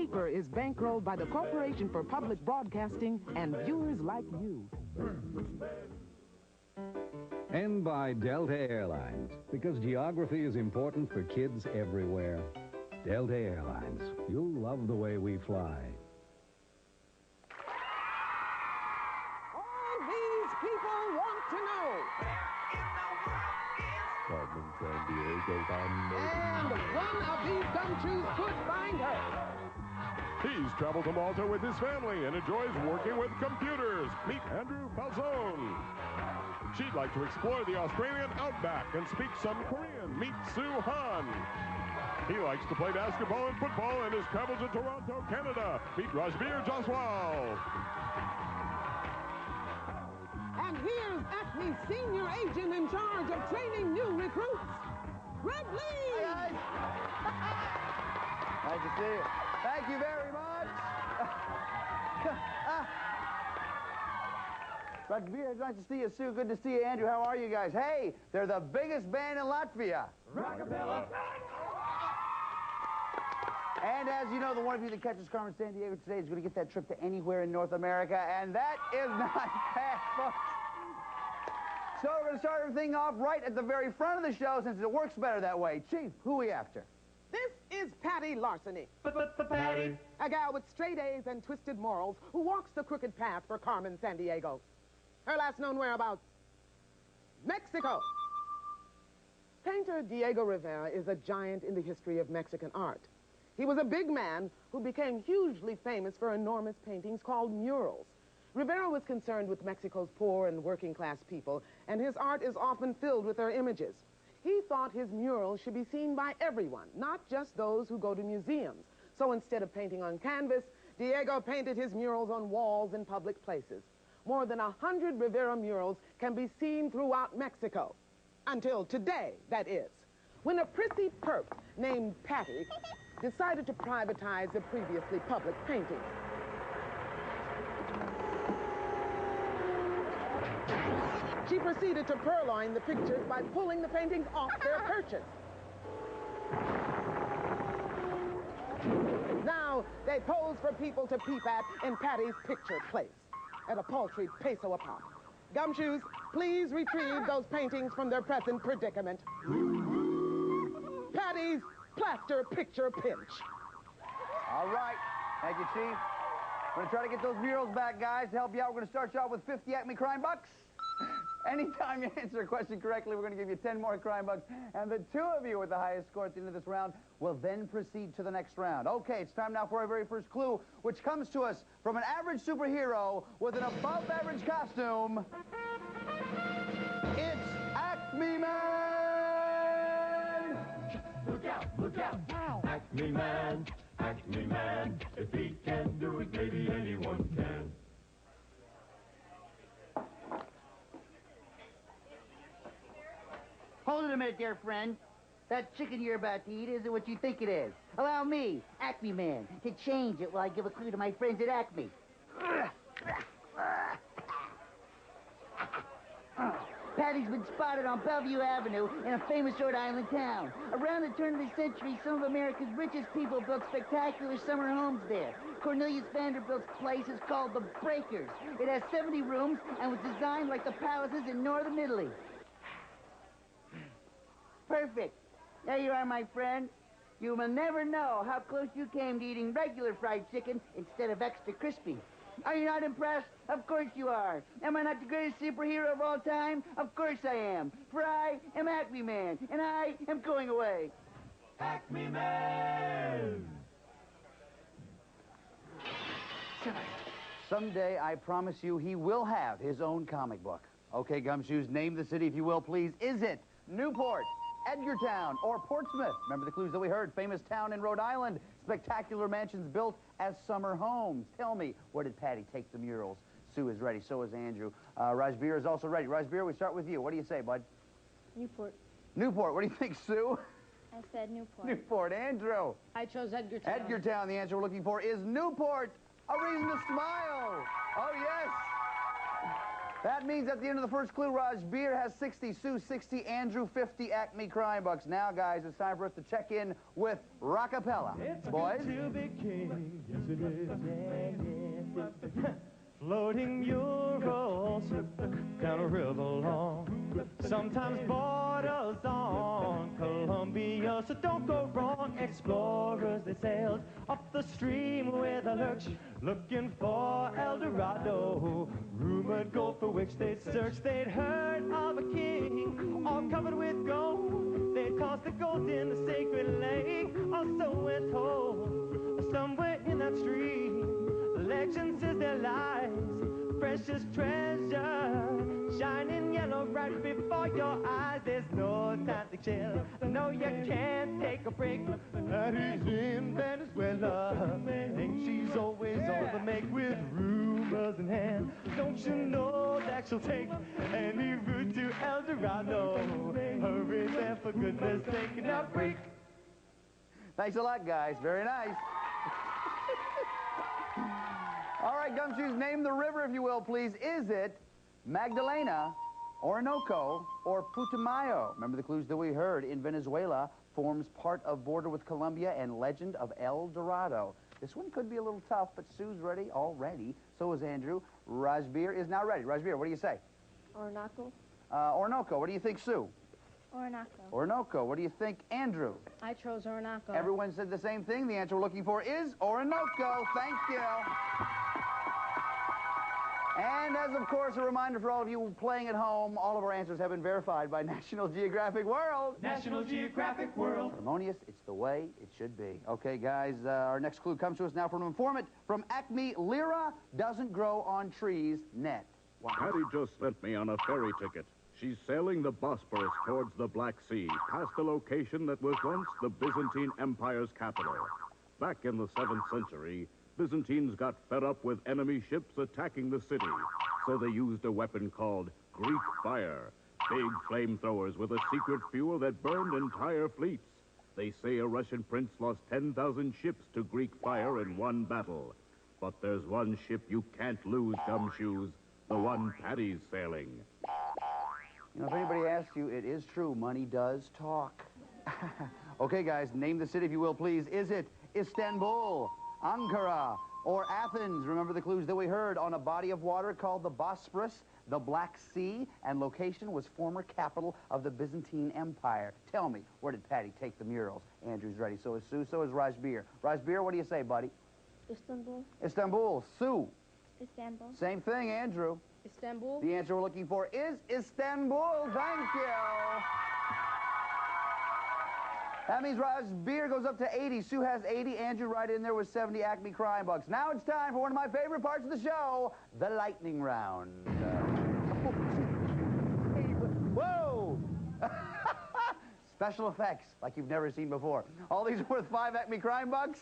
paper is bankrolled by the Corporation for Public Broadcasting and viewers like you. And by Delta Airlines, because geography is important for kids everywhere. Delta Airlines, you'll love the way we fly. All these people want to know. Carmen Sandiego, And one of these gumshoes could find her. He's traveled to Malta with his family and enjoys working with computers. Meet Andrew Falzone. She'd like to explore the Australian outback and speak some Korean. Meet Sue Han. He likes to play basketball and football and has traveled to Toronto, Canada. Meet Rajbir Jaswal. And here's Acme's senior agent in charge of training new recruits, Greg Lee. Hi, guys. Nice to see you. Thank you very much. Rajbir, it's nice to see you, Sue. Good to see you, Andrew. How are you guys? Hey, they're the biggest band in Latvia. Rockapella. And as you know, the one of you that catches Carmen Sandiego today is going to get that trip to anywhere in North America, and that is not bad, folks. So we're going to start everything off right at the very front of the show since it works better that way. Chief, who are we after? This is Patty Larceny. Patty. A gal with straight A's and twisted morals who walks the crooked path for Carmen Sandiego. Her last known whereabouts, Mexico. Painter Diego Rivera is a giant in the history of Mexican art. He was a big man who became hugely famous for enormous paintings called murals. Rivera was concerned with Mexico's poor and working class people, and his art is often filled with their images. He thought his murals should be seen by everyone, not just those who go to museums. So instead of painting on canvas, Diego painted his murals on walls in public places. More than 100 Rivera murals can be seen throughout Mexico. Until today, that is. When a prissy perp named Patty decided to privatize the previously public paintings. She proceeded to purloin the pictures by pulling the paintings off their perches. Now, they pose for people to peep at in Patty's picture place at a paltry peso a pop. Gumshoes, please retrieve those paintings from their present predicament. Patty's Plaster picture pinch. All right. Thank you, Chief. We're going to try to get those murals back, guys. To help you out, we're going to start you out with 50 Acme Crime Bucks. Anytime you answer a question correctly, we're going to give you 10 more Crime Bucks. And the two of you with the highest score at the end of this round will then proceed to the next round. Okay, it's time now for our very first clue, which comes to us from an average superhero with an above-average costume. It's Acme Man! Look out, look out. Acme Man, if he can do it, maybe anyone can. Hold it a minute there, friend. That chicken you're about to eat isn't what you think it is. Allow me, Acme Man, to change it while I give a clue to my friends at Acme. Patty's been spotted on Bellevue Avenue in a famous Rhode Island town. Around the turn of the century, some of America's richest people built spectacular summer homes there. Cornelius Vanderbilt's place is called the Breakers. It has 70 rooms and was designed like the palaces in northern Italy. Perfect. There you are, my friend. You will never know how close you came to eating regular fried chicken instead of extra crispy. Are you not impressed? Of course you are. Am I not the greatest superhero of all time? Of course I am. For I am Acme Man, and I am going away. Acme Man! Someday, I promise you, he will have his own comic book. Okay, Gumshoes, name the city if you will, please. Is it Newport, Edgartown, or Portsmouth? Remember the clues that we heard. Famous town in Rhode Island. Spectacular mansions built as summer homes. Tell me, where did Patty take the murals? Sue is ready. So is Andrew. Rajbir is also ready. Rajbir, we start with you. What do you say, bud? Newport. Newport. What do you think, Sue? I said Newport. Newport. Andrew? I chose Edgartown. Edgartown. The answer we're looking for is Newport. A reason to smile. Oh, yes. That means at the end of the first clue, Raj Beer has 60, Sue 60, Andrew 50 Acme Crime Bucks. Now, guys, it's time for us to check in with Rockapella. It's Boys? good to be king, yes it is. Yeah, yes. Floating murals down a river long, sometimes borders on Columbia, so don't go wrong. Explorers, they sailed up the stream with a lurch, looking for El Dorado, rumored gold for which they'd search. They'd heard of a king, all covered with gold. They'd tossed the gold in the sacred lake, or so we're told. Somewhere in that stream, legend says there lies precious treasure, shining yellow right before your eyes. There's no time to chill, no, you can't take a break. That is in Venezuela, and she's always on the make with rumors in hand. Don't you know that she'll take any route to El Dorado? Hurry there, for goodness sake, now quick. Thanks a lot, guys. Very nice. All right, Gumshoes, name the river, if you will, please. Is it Magdalena, Orinoco, or Putumayo? Remember the clues that we heard. In Venezuela, forms part of border with Colombia, and legend of El Dorado. This one could be a little tough, but Sue's ready already. So is Andrew. Rajbir is now ready. Rajbir, what do you say? Orinoco. Orinoco. What do you think, Sue? Orinoco. Orinoco. What do you think, Andrew? I chose Orinoco. Everyone said the same thing. The answer we're looking for is Orinoco. Thank you. And as, of course, a reminder for all of you playing at home, all of our answers have been verified by National Geographic World. National Geographic World. Harmonious, it's the way it should be. Okay, guys, our next clue comes to us now from an informant from Acme. Lyra doesn't grow on trees, net. Wow. Patty just sent me on a ferry ticket. She's sailing the Bosporus towards the Black Sea, past a location that was once the Byzantine Empire's capital. Back in the 7th century, Byzantines got fed up with enemy ships attacking the city, so they used a weapon called Greek fire, big flamethrowers with a secret fuel that burned entire fleets. They say a Russian prince lost 10,000 ships to Greek fire in one battle. But there's one ship you can't lose, Gumshoes, the one Patty's sailing. You know, if anybody asks you, it is true, money does talk. Okay, guys, name the city, if you will, please. Is it Istanbul, Ankara, or Athens? Remember the clues that we heard. On a body of water called the Bosporus, the Black Sea, and location was former capital of the Byzantine Empire. Tell me, where did Patty take the murals? Andrew's ready. So is Sue, so is Rajbir. Rajbir, what do you say, buddy? Istanbul. Istanbul. Sue? Istanbul. Same thing, Andrew. Istanbul. The answer we're looking for is Istanbul. Thank you. That means Rajbir goes up to 80. Sue has 80. Andrew right in there with 70 Acme Crime Bucks. Now it's time for one of my favorite parts of the show, the lightning round. Whoa! Special effects like you've never seen before. All these are worth 5 Acme Crime Bucks.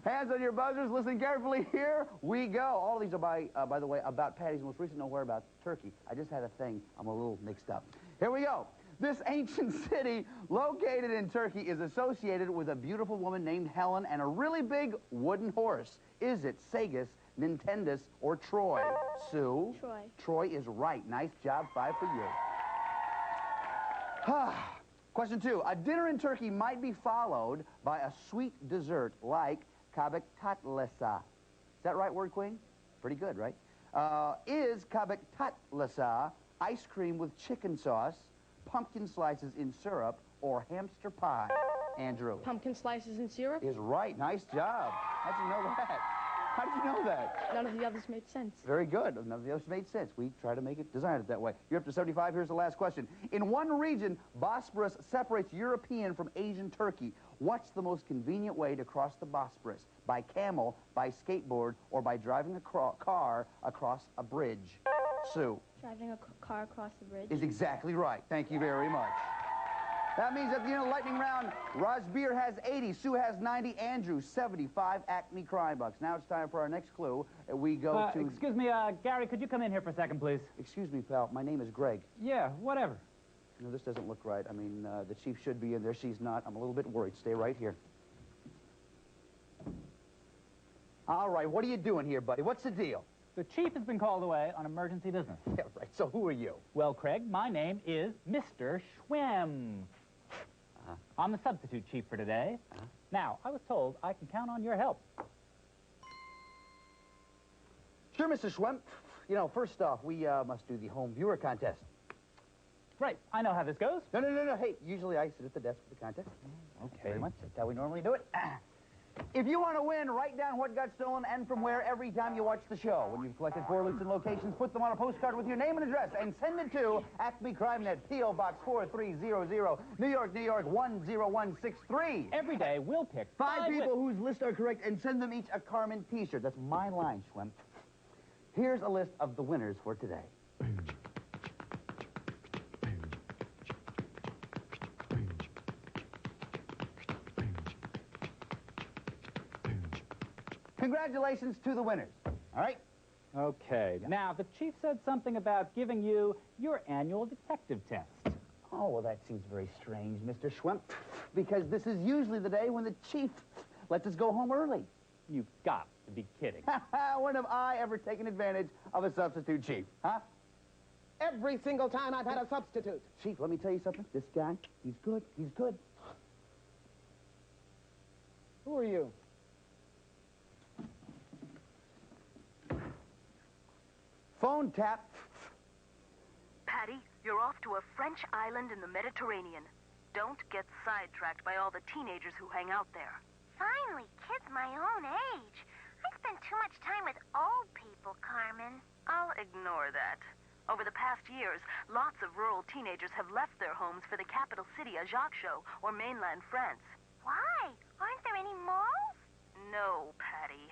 Hands on your buzzers. Listen carefully. Here we go. All of these are, by the way, about Patty's most recent know whereabouts, Turkey. I just had a thing. I'm a little mixed up. Here we go. This ancient city located in Turkey is associated with a beautiful woman named Helen and a really big wooden horse. Is it Sagus, Nintendus, or Troy? Sue? Troy. Troy is right. Nice job. 5 for you. Question 2. A dinner in Turkey might be followed by a sweet dessert like kabak tatlasa. Is that right word, Queen? Pretty good, right? Is kabak tatlasa ice cream with chicken sauce, pumpkin slices in syrup, or hamster pie? Andrew. Pumpkin slices and syrup. Is right. Nice job. How'd you know that? How did you know that? None of the others made sense. Very good. None of the others made sense. We try to make it, design it that way. You're up to 75. Here's the last question. In one region, Bosporus separates European from Asian Turkey. What's the most convenient way to cross the Bosporus? By camel, by skateboard, or by driving a car across a bridge? Sue. Driving a car across the bridge. Is exactly right. Thank you very much. That means at the end of the lightning round, Rajbir has 80, Sue has 90, Andrew 75 Acme Crime Bucks. Now it's time for our next clue. We go to... Excuse me, Gary, could you come in here for a second, please? Excuse me, pal. My name is Greg. Yeah, whatever. No, this doesn't look right. I mean, the chief should be in there. She's not. I'm a little bit worried. Stay right here. All right, what are you doing here, buddy? What's the deal? The chief has been called away on emergency business. Yeah, right. So who are you? Well, Craig, my name is Mr. Schwem. I'm the substitute chief for today. Now, I was told I can count on your help. Sure, Mr. Schwem. You know, first off, we must do the home viewer contest. Right, I know how this goes. No. Hey, usually I sit at the desk for the contest. Okay. Very much. That's how we normally do it. If you want to win, write down what got stolen and from where every time you watch the show. When you've collected 4 Luton locations, put them on a postcard with your name and address and send it to Acme Crime Net, P.O. Box 4300, New York, New York 10163. Every day, we'll pick 5 people whose lists are correct and send them each a Carmen t-shirt. That's my line, Schwem. Here's a list of the winners for today. Congratulations to the winners. All right? Okay. Now, the chief said something about giving you your annual detective test. Oh, well, that seems very strange, Mr. Schwemp, because this is usually the day when the chief lets us go home early. You've got to be kidding. When have I ever taken advantage of a substitute chief, huh? Every single time I've had a substitute. Chief, let me tell you something. This guy, he's good. He's good. Who are you? Phone tap. Patty, you're off to a French island in the Mediterranean. Don't get sidetracked by all the teenagers who hang out there. Finally, kids my own age. I spend too much time with old people, Carmen. I'll ignore that. Over the past years, lots of rural teenagers have left their homes for the capital city, Ajaccio, or mainland France. Why? Aren't there any malls? No, Patty.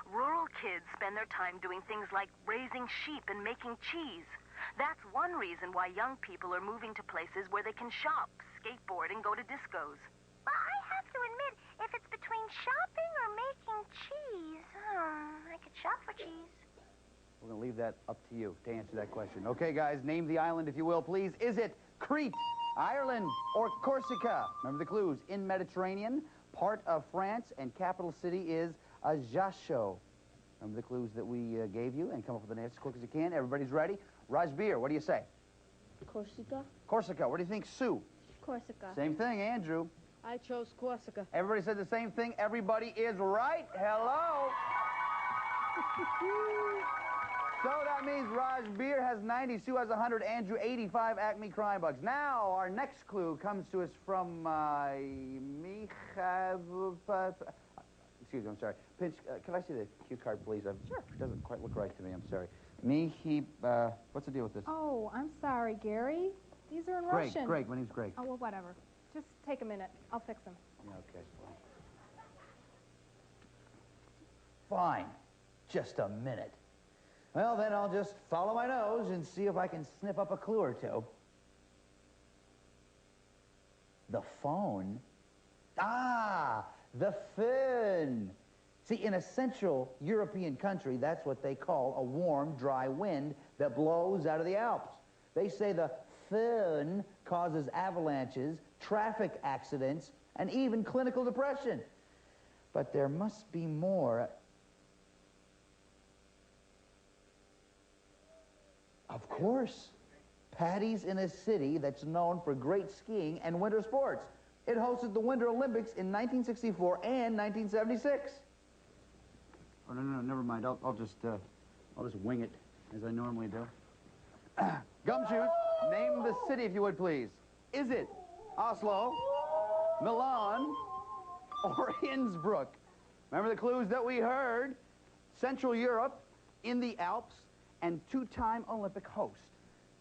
Rural kids spend their time doing things like raising sheep and making cheese. That's one reason why young people are moving to places where they can shop, skateboard, and go to discos. Well, I have to admit, if it's between shopping or making cheese, I could shop for cheese. We're going to leave that up to you to answer that question. Okay, guys, name the island, if you will, please. Is it Crete, Ireland, or Corsica? Remember the clues. In Mediterranean, part of France, and capital city is Ajaccio. Remember the clues that we gave you, and come up with an answer as quick as you can. Everybody's ready? Rajbir, what do you say? Corsica. Corsica. What do you think, Sue? Corsica. Same thing, Andrew. I chose Corsica. Everybody said the same thing. Everybody is right. Hello. So that means Rajbir has 90, Sue has 100, Andrew 85 Acme Crime Bucks. Now, our next clue comes to us from excuse me, I'm sorry. Pinch, can I see the cue card, please? Sure. It doesn't quite look right to me, I'm sorry. What's the deal with this? Oh, I'm sorry, Gary. These are in Greg, Russian. Greg, my name's Greg. Oh, well, whatever. Just take a minute. I'll fix them. Yeah, okay. Fine. Just a minute. Well, then I'll just follow my nose and see if I can snip up a clue or two. The phone? Ah, the phone. See, in a Central European country, that's what they call a warm, dry wind that blows out of the Alps. They say the phone causes avalanches, traffic accidents, and even clinical depression. But there must be more. Of course. Patty's in a city that's known for great skiing and winter sports. It hosted the Winter Olympics in 1964 and 1976. Oh, no, never mind. I'll just wing it, as I normally do. Gumshoes, name the city, if you would, please. Is it Oslo, Milan, or Innsbruck? Remember the clues that we heard? Central Europe, in the Alps, and 2-time Olympic host.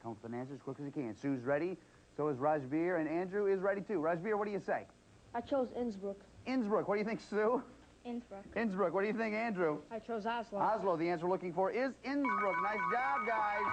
Come up with an answer as quick as you can. Sue's ready. So is Rajbir, and Andrew is ready, too. Rajbir, what do you say? I chose Innsbruck. Innsbruck. What do you think, Sue? Innsbruck. Innsbruck. What do you think, Andrew? I chose Oslo. Oslo. The answer we're looking for is Innsbruck. Nice job, guys.